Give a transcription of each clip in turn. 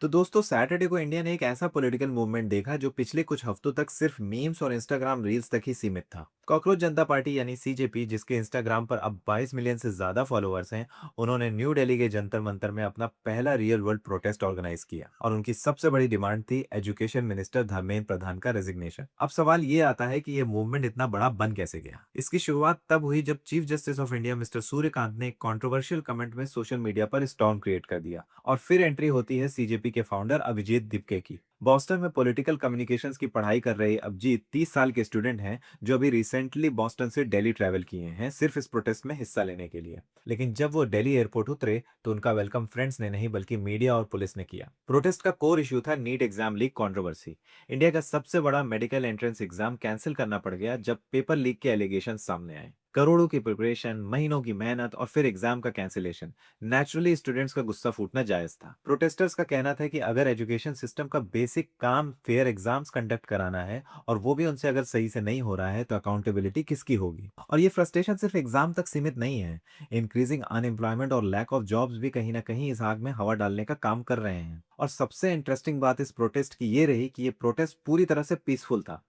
तो दोस्तों सैटरडे को इंडिया ने एक ऐसा पॉलिटिकल मूवमेंट देखा जो पिछले कुछ हफ्तों तक सिर्फ मीम्स और इंस्टाग्राम रील्स तक ही सीमित था। कॉकरोच जनता पार्टी यानी सीजेपी, जिसके इंस्टाग्राम पर अब 22 मिलियन से ज्यादा फॉलोअर्स हैं, उन्होंने न्यू दिल्ली के जंतर मंतर में अपना पहला रियल वर्ल्ड प्रोटेस्ट ऑर्गेनाइज किया और उनकी सबसे बड़ी डिमांड थी एजुकेशन मिनिस्टर धर्मेंद्र प्रधान का रेजिग्नेशन। अब सवाल ये आता है कि ये मूवमेंट इतना बड़ा बन कैसे गया। इसकी शुरुआत तब हुई जब chief justice of India mister Suryakant ने एक कंट्रोवर्शियल कमेंट में सोशल मीडिया पर स्टॉर्म क्रिएट कर दिया और फिर एंट्री होती है सीजेपी के फाउंडर अभिजीत दिपके की। बॉस्टन में पॉलिटिकल कम्युनिकेशंस की पढ़ाई कर रहे अभिजीत 30 साल के स्टूडेंट हैं जो अभी रिसेंटली बॉस्टन से दिल्ली ट्रैवल किए हैं सिर्फ इस प्रोटेस्ट में हिस्सा लेने के लिए। लेकिन जब वो दिल्ली एयरपोर्ट उतरे तो उनका वेलकम फ्रेंड्स ने नहीं बल्कि मीडिया और पुलिस ने किया। प्रोटेस्ट का कोर इशू था NEET exam leak controversy. India का सबसे बड़ा मेडिकल एंट्रेंस एग्जाम कैंसिल करना पड़ गया जब पेपर लीक के एलिगेशन सामने आए। करोड़ों की प्रिपरेशन, महीनों की मेहनत और फिर एग्जाम का कैंसिलेशन। नेचुरली स्टूडेंट्स का गुस्सा फूटना जायज था। प्रोटेस्टर्स का कहना था कि अगर एजुकेशन सिस्टम का बेसिक काम फेयर एग्जाम्स कंडक्ट कराना है और वो भी उनसे अगर सही से नहीं हो रहा है तो अकाउंटेबिलिटी किसकी होगी। और ये फ्रस्ट्रेशन सिर्फ एग्जाम तक सीमित नहीं है। इंक्रीजिंग अनएम्प्लॉयमेंट और लैक ऑफ जॉब्स भी कहीं ना कहीं इस आग में हवा डालने का काम कर रहे हैं। और सबसे इंटरेस्टिंग बात इस प्रोटेस्ट की ये रही कि ये प्रोटेस्ट पूरी तरह से पीसफुल था।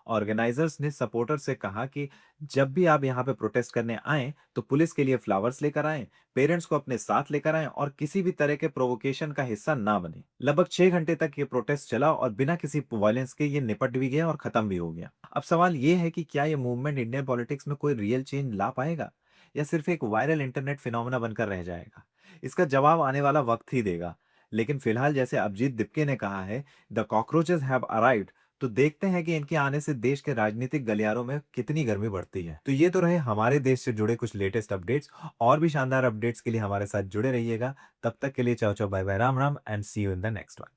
ऑर्गेनाइजर्स ने सपोर्टर से कहा कि जब भी आप यहाँ पे प्रोटेस्ट करने आए तो पुलिस के लिए फ्लावर्स लेकर आएं, पेरेंट्स को अपने साथ लेकर आएं और किसी भी तरह के प्रोवोकेशन का हिस्सा ना बने। लगभग 6 घंटे तक ये प्रोटेस्ट चला और बिना किसी वायलेंस के ये निपट भी गया और खत्म भी हो गया। अब सवाल ये है कि क्या ये मूवमेंट इंडियन पॉलिटिक्स में कोई रियल चेंज ला पाएगा या सिर्फ एक वायरल इंटरनेट फिनोमेना बनकर रह जाएगा। इसका जवाब आने वाला वक्त ही देगा। लेकिन फिलहाल जैसे अभिजीत दिपके ने कहा है, द कॉकरोचेस हैव अराइव्ड, तो देखते हैं कि इनके आने से देश के राजनीतिक गलियारों में कितनी गर्मी बढ़ती है। तो ये तो रहे हमारे देश से जुड़े कुछ लेटेस्ट अपडेट्स। और भी शानदार अपडेट्स के लिए हमारे साथ जुड़े रहिएगा। तब तक के लिए ciao ciao bye bye, Ram Ram and see you in the next one.